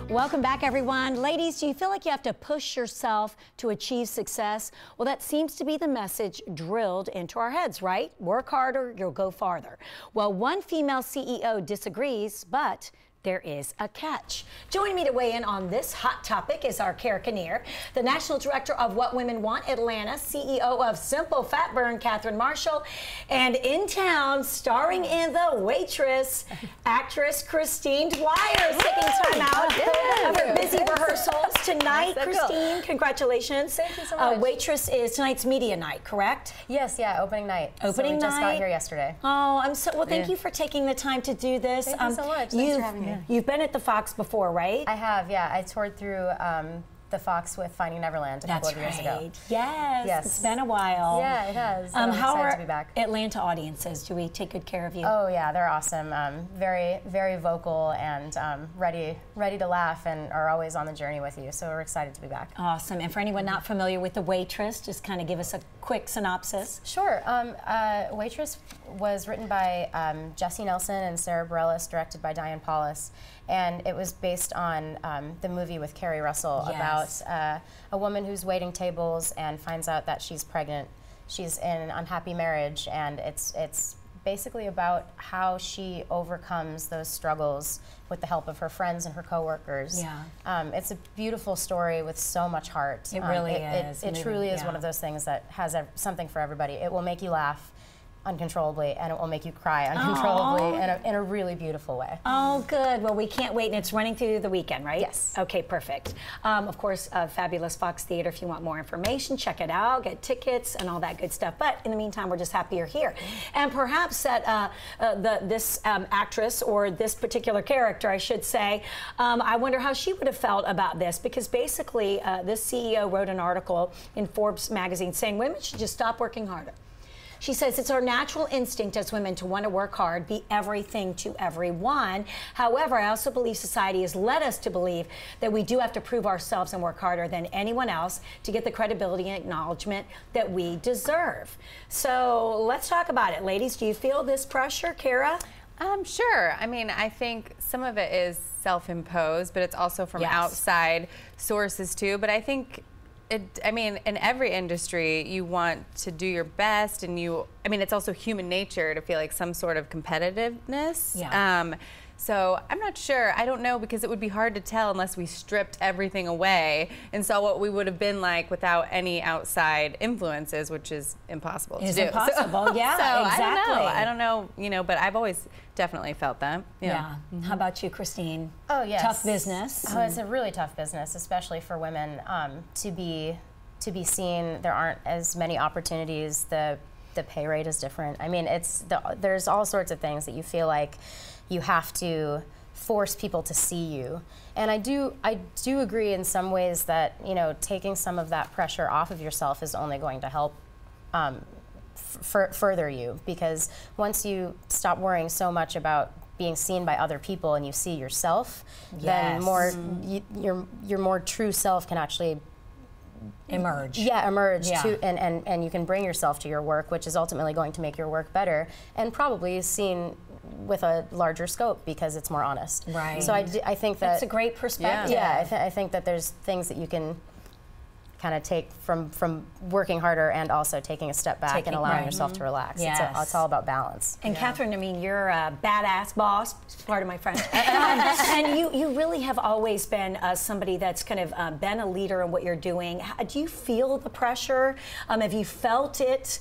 Welcome back, everyone. Ladies, do you feel like you have to push yourself to achieve success? Well, that seems to be the message drilled into our heads, right? Work harder, you'll go farther. Well, one female CEO disagrees, but there is a catch. Joining me to weigh in on this hot topic is our Cara Kinnear, the National Director of What Women Want Atlanta, CEO of Simple Fat Burn, Catherine Marshall, and in town, starring in The Waitress, actress Christine Dwyer is taking time out of her busy rehearsals tonight. Christine, congratulations. Thank you so much. Waitress is tonight's media night, correct? Yes, yeah, opening night. Opening night. We just got here yesterday. Oh, I'm so, well, thank you for taking the time to do this. Thank you so much. Thanks for having me. You've been at the Fox before, right? I have, yeah. I toured through the Fox with Finding Neverland a couple of years ago. Yes, it's been a while. Yeah, it has. I'm how excited are to be back. Atlanta audiences? Do we take good care of you? Oh yeah, they're awesome. Very, very vocal and ready to laugh, and are always on the journey with you. So we're excited to be back. Awesome. And for anyone not familiar with The Waitress, just kind of give us a quick synopsis. Sure. Waitress was written by Jesse Nelson and Sarah Bareilles, directed by Diane Paulus, and it was based on the movie with Kerry Russell about a woman who's waiting tables and finds out that she's pregnant. She's in an unhappy marriage, and it's basically about how she overcomes those struggles with the help of her friends and her coworkers. Yeah. It's a beautiful story with so much heart. It really is. It truly is one of those things that has something for everybody. It will make you laugh uncontrollably, and it will make you cry uncontrollably in a really beautiful way. Oh, good. Well, we can't wait, and it's running through the weekend, right? Yes. Okay, perfect. Of course, fabulous Fox Theater. If you want more information, check it out, get tickets, and all that good stuff. But in the meantime, we're just happy you're here. And perhaps that this actress, or this particular character, I should say, I wonder how she would have felt about this, because basically this CEO wrote an article in Forbes magazine saying women should just stop working harder. She says it's our natural instinct as women to want to work hard, be everything to everyone. However, I also believe society has led us to believe that we do have to prove ourselves and work harder than anyone else to get the credibility and acknowledgement that we deserve. So let's talk about it. Ladies, do you feel this pressure, Cara? Sure. I mean, I think some of it is self-imposed, but it's also from outside sources too. But I think I mean, in every industry, you want to do your best, and I mean, it's also human nature to feel like some sort of competitiveness. Yeah. So I'm not sure. I don't know, because it would be hard to tell unless we stripped everything away and saw what we would have been like without any outside influences, which is impossible to do. It's impossible, so, yeah, so exactly. I don't know, you know, but I've always definitely felt that. Yeah. How about you, Christine? Oh, yes. Tough business. Oh, it's a really tough business, especially for women to be seen. There aren't as many opportunities. The pay rate is different. I mean, there's all sorts of things that you feel like you have to force people to see you. And I do agree in some ways that, you know, taking some of that pressure off of yourself is only going to help further you, because once you stop worrying so much about being seen by other people and you see yourself, then your more true self can actually emerge. Yeah, emerge to, and you can bring yourself to your work, which is ultimately going to make your work better and probably seen with a larger scope because it's more honest. Right. So I think that that's a great perspective. Yeah, I think that there's things that you can kind of take from working harder and also taking a step back and allowing yourself to relax. Yes. It's all about balance. And Catherine, I mean, you're a badass boss, part of my French. And you really have always been somebody that's kind of been a leader in what you're doing. Do you feel the pressure? Have you felt it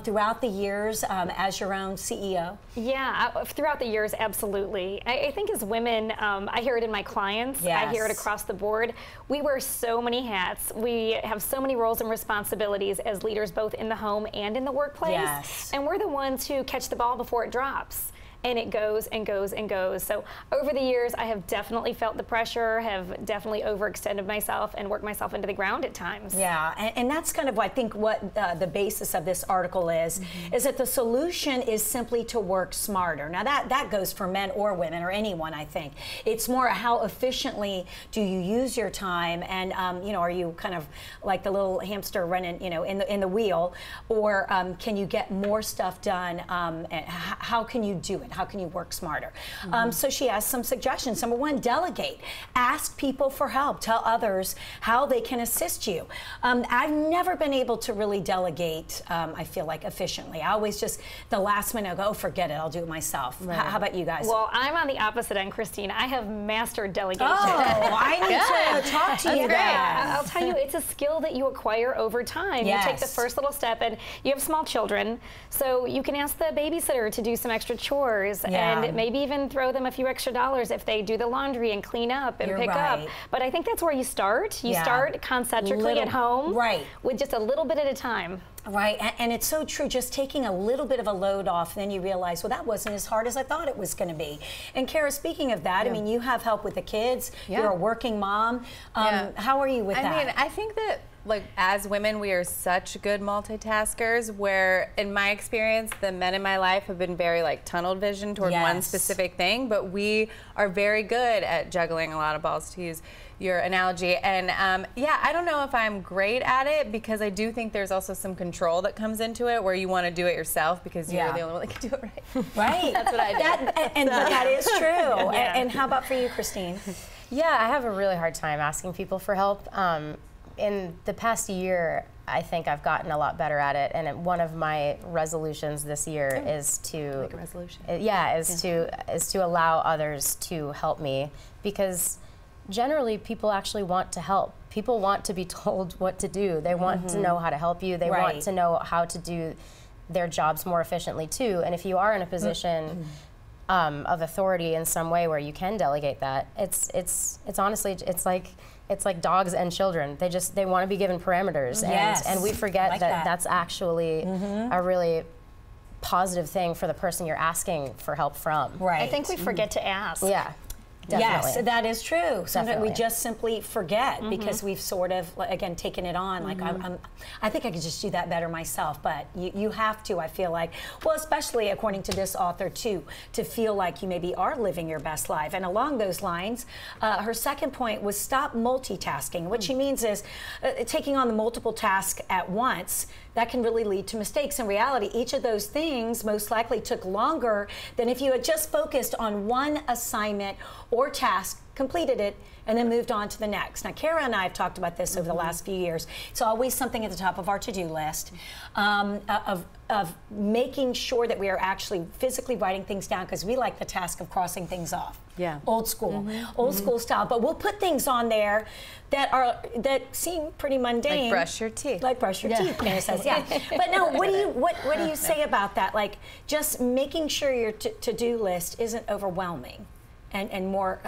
throughout the years as your own CEO? Yeah, throughout the years, absolutely. I think as women, I hear it in my clients. I hear it across the board. We wear so many hats. We have so many roles and responsibilities as leaders, both in the home and in the workplace. Yes. And we're the ones who catch the ball before it drops. And it goes and goes and goes. So over the years, I have definitely felt the pressure, have definitely overextended myself and worked myself into the ground at times. Yeah, and that's kind of, I think, what the basis of this article is that the solution is simply to work smarter. Now that goes for men or women or anyone, I think. It's more how efficiently do you use your time, and you know, are you kind of like the little hamster running, you know, in the wheel, or can you get more stuff done? And how can you do it? how can you work smarter? So she has some suggestions. Number one, delegate. Ask people for help. Tell others how they can assist you. I've never been able to really delegate, I feel like, efficiently. I always just, the last minute, I go, oh, forget it, I'll do it myself. Right. How about you guys? Well, I'm on the opposite end, Christine. I have mastered delegation. Oh, I need to talk to you guys. I'll tell you, it's a skill that you acquire over time. Yes. You take the first little step, and you have small children, so you can ask the babysitter to do some extra chores, and maybe even throw them a few extra dollars if they do the laundry and clean up and pick up. But I think that's where you start. You start concentrically at home, with just a little bit at a time. Right, and it's so true, just taking a little bit of a load off, then you realize, well, that wasn't as hard as I thought it was going to be. And Kara, speaking of that, I mean, you have help with the kids, you're a working mom. How are you with that? I mean, I think that, like, as women, we are such good multitaskers, where in my experience, the men in my life have been very, like, tunnel vision toward one specific thing, but we are very good at juggling a lot of balls, to use your analogy. And yeah, I don't know if I'm great at it, because I do think there's also some control that comes into it, where you want to do it yourself because you're the only one that can do it right. Right. That's what I do. And that is true. And how about for you, Christine? Yeah, I have a really hard time asking people for help. In the past year, I think I've gotten a lot better at it, and one of my resolutions this year is to make a resolution. Is to allow others to help me, because generally people actually want to help. People want to be told what to do. They want to know how to help you. They want to know how to do their jobs more efficiently too. And if you are in a position of authority in some way where you can delegate that, it's honestly, it's like dogs and children. They want to be given parameters, and we forget that that's actually a really positive thing for the person you're asking for help from. Right. I think we forget to ask. Yeah. Definitely. Yes, that is true. Sometimes we Definitely. just simply forget because we've sort of, again, taken it on. Like, I think I could just do that better myself, but you have to, I feel like. Well, especially according to this author, too, to feel like you maybe are living your best life. And along those lines, her second point was stop multitasking. What she means is taking on the multiple tasks at once. That can really lead to mistakes. In reality, each of those things most likely took longer than if you had just focused on one assignment or task, completed it, and then moved on to the next. Now, Kara and I have talked about this over the last few years. It's always something at the top of our to-do list of making sure that we are actually physically writing things down, because we like the task of crossing things off. Yeah. Old school, old school style. But we'll put things on there that seem pretty mundane. Like brush your teeth. Like brush your teeth, Kara says, But no, what do you say about that? Like, just making sure your to-do list isn't overwhelming and more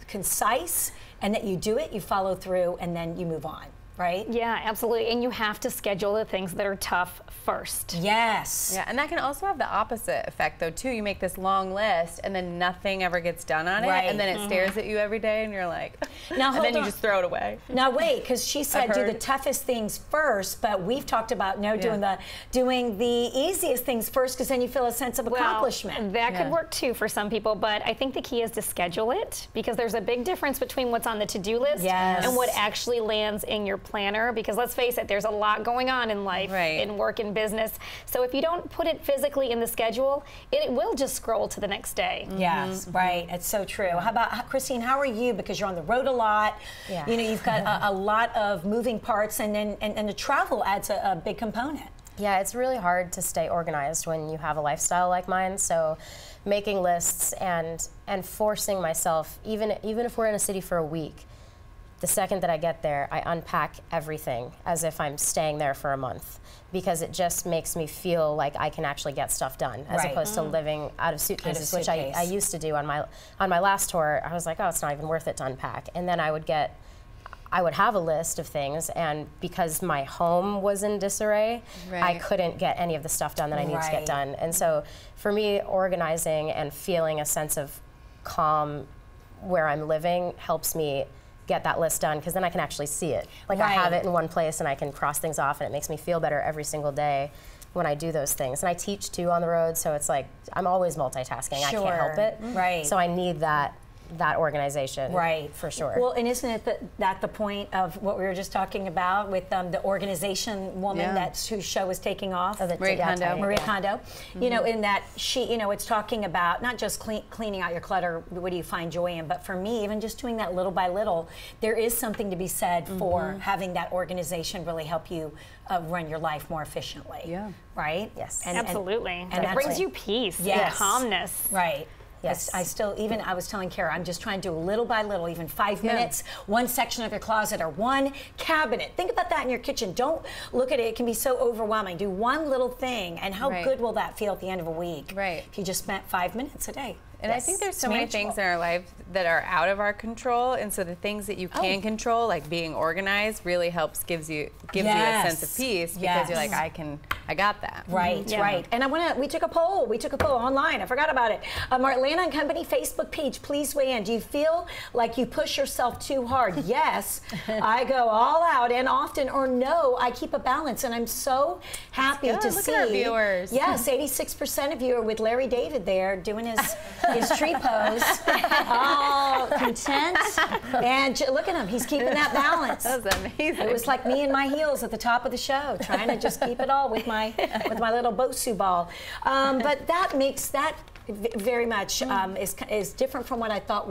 concise, and that you do it, you follow through, and then you move on, right? Yeah, absolutely. And you have to schedule the things that are tough first. Yes. Yeah, and that can also have the opposite effect, though, too. You make this long list, and then nothing ever gets done on it, and then it stares at you every day, and you're like, now, and then you just throw it away. Now wait, because she said do the toughest things first, but we've talked about doing the easiest things first, because then you feel a sense of accomplishment. That could work too for some people, but I think the key is to schedule it, because there's a big difference between what's on the to-do list and what actually lands in your planner, because let's face it, there's a lot going on in life, in work and business. So if you don't put it physically in the schedule, it will just scroll to the next day. Yes, right. It's so true. How about Christine? How are you? Because you're on the road a lot. Yeah. You know, you've got a lot of moving parts, and the travel adds a big component. Yeah, it's really hard to stay organized when you have a lifestyle like mine. So making lists and forcing myself, even if we're in a city for a week, the second that I get there, I unpack everything as if I'm staying there for a month, because it just makes me feel like I can actually get stuff done, as opposed to living out of suitcases, which I used to do on my last tour. I was like, oh, it's not even worth it to unpack. And then I would have a list of things, and because my home was in disarray, I couldn't get any of the stuff done that I need to get done. And so for me, organizing and feeling a sense of calm where I'm living helps me get that list done, because then I can actually see it. Like I have it in one place, and I can cross things off, and it makes me feel better every single day when I do those things. And I teach too on the road, so it's like I'm always multitasking. I can't help it. Right. So I need that that organization. Right. For sure. Well, and isn't it that the point of what we were just talking about with the organization woman whose show is taking off? Marie Kondo. Marie Kondo. You know, in that she, you know, it's talking about not just cleaning out your clutter, what do you find joy in, but for me, even just doing that little by little, there is something to be said for having that organization really help you run your life more efficiently. Yeah. Right? Yes. Absolutely. And it brings you peace and calmness. Right. Yes. I still, even I was telling Kara, I'm just trying to do little by little, even 5 minutes, one section of your closet or one cabinet. Think about that in your kitchen. Don't look at it. It can be so overwhelming. Do one little thing, and how good will that feel at the end of a week? Right. If you just spent 5 minutes a day. And I think there's so many things in our life that are out of our control, and so the things that you can control, like being organized, really helps gives you a sense of peace because you're like, I got that. Right, right. And we took a poll. We took a poll online. I forgot about it. Our Atlanta and Company Facebook page. Please weigh in. Do you feel like you push yourself too hard? Yes, I go all out and often, or no, I keep a balance, and I'm so happy to see. Look at our viewers. Yes, 86% of you are with Larry David there doing his tree pose, all content, and look at him, he's keeping that balance. That was amazing. It was like me and my heels at the top of the show, trying to just keep it all with my little Bosu ball. But that makes that very much is different from what I thought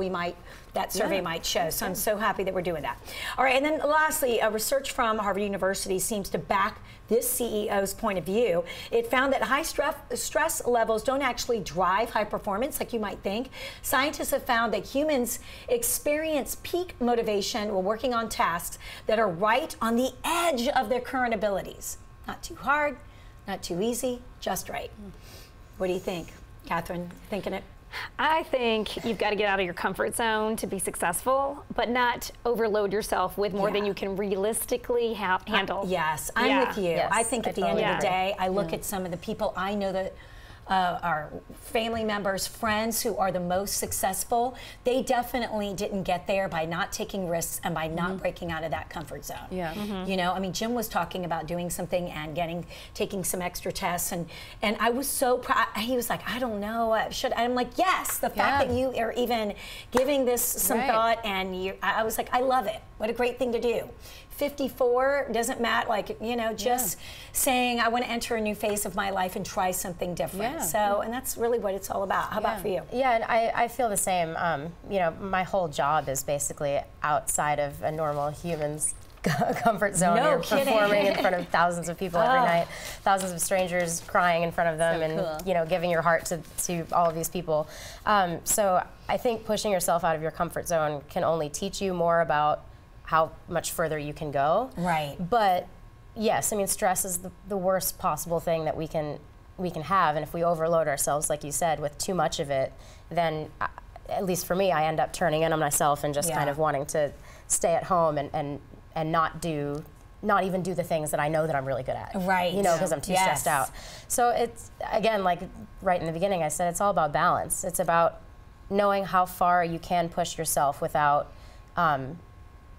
that survey might show. So I'm so happy that we're doing that. All right, and then lastly, research from Harvard University seems to back this CEO's point of view. It found that high stress levels don't actually drive high performance like you might think. Scientists have found that humans experience peak motivation while working on tasks that are right on the edge of their current abilities. Not too hard, not too easy, just right. What do you think? Catherine, thinking it? I think you've got to get out of your comfort zone to be successful, but not overload yourself with more than you can realistically handle. Yes, I'm with you. Yes, I think at the end of the day, I look at some of the people I know that our family members, friends who are the most successful, they definitely didn't get there by not taking risks and by not breaking out of that comfort zone. Yeah. You know, I mean, Jim was talking about doing something and taking some extra tests, and I was so proud. He was like, I don't know, I'm like, yes, the fact that you are even giving this some thought, and I was like, I love it. What a great thing to do. 54 doesn't matter, like, you know, just saying I want to enter a new phase of my life and try something different. So, and that's really what it's all about. How about for you? Yeah, and I feel the same. You know, my whole job is basically outside of a normal human's comfort zone. No You're kidding. Performing in front of thousands of people every night, thousands of strangers crying in front of them, and you know, giving your heart to all of these people. So I think pushing yourself out of your comfort zone can only teach you more about how much further you can go. Right. But yes, I mean, stress is the worst possible thing that we can have, and if we overload ourselves, like you said, with too much of it, then at least for me, I end up turning in on myself and just kind of wanting to stay at home and not even do the things that I know that I'm really good at. Right. You know, because I'm too stressed out. So it's, again, like right in the beginning, I said, it's all about balance. It's about knowing how far you can push yourself without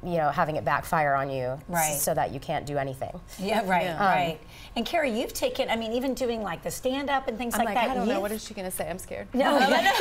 you know, having it backfire on you, so that you can't do anything. Yeah, right, right. And Carrie, you've taken, I mean, even doing like the stand-up and things like that. I don't know, what is she going to say? I'm scared. No,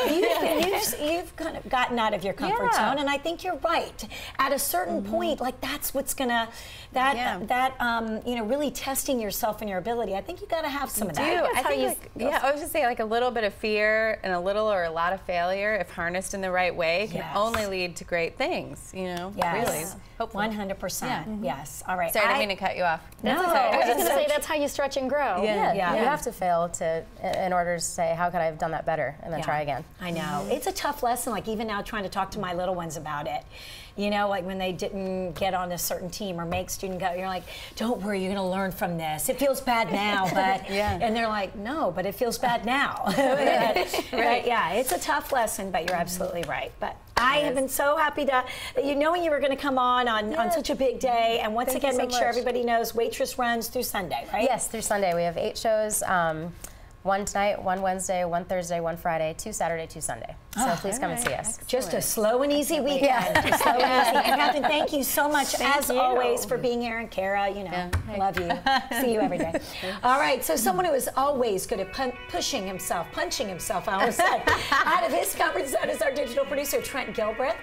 you've kind of gotten out of your comfort zone, and I think you're right. At a certain point, like that's what's gonna, you know, really testing yourself and your ability. I think you got to have some of that. I think I was just saying, like a little bit of fear and a little or a lot of failure, if harnessed in the right way, can only lead to great things. You know, really. Hopefully. 100%. Yes. All right. Sorry, I didn't mean to cut you off. No, I was just going to say that's how you stretch and grow. You have to fail in order to say, how could I have done that better, and then try again. I know. It's a tough lesson, like even now trying to talk to my little ones about it. You know, like when they didn't get on a certain team or make student go, you're like, don't worry, you're going to learn from this. It feels bad now, but, and they're like, no, but it feels bad now. Right? Yeah, it's a tough lesson, but you're absolutely right. But I have been so happy to, knowing you were going to come on such a big day. And once again, make sure everybody knows Waitress runs through Sunday, right? Yes, through Sunday. We have 8 shows. one tonight, one Wednesday, one Thursday, one Friday, 2 Saturday, 2 Sunday. So please come and see us. Excellent. Just a slow and easy weekend. Just slow and easy. And Catherine, thank you so much, as always, for being here. And Kara, you know, love you. See you every day. All right, so someone who is always good at punching himself, I almost said, out of his comfort zone is our digital producer, Trent Gilbreth.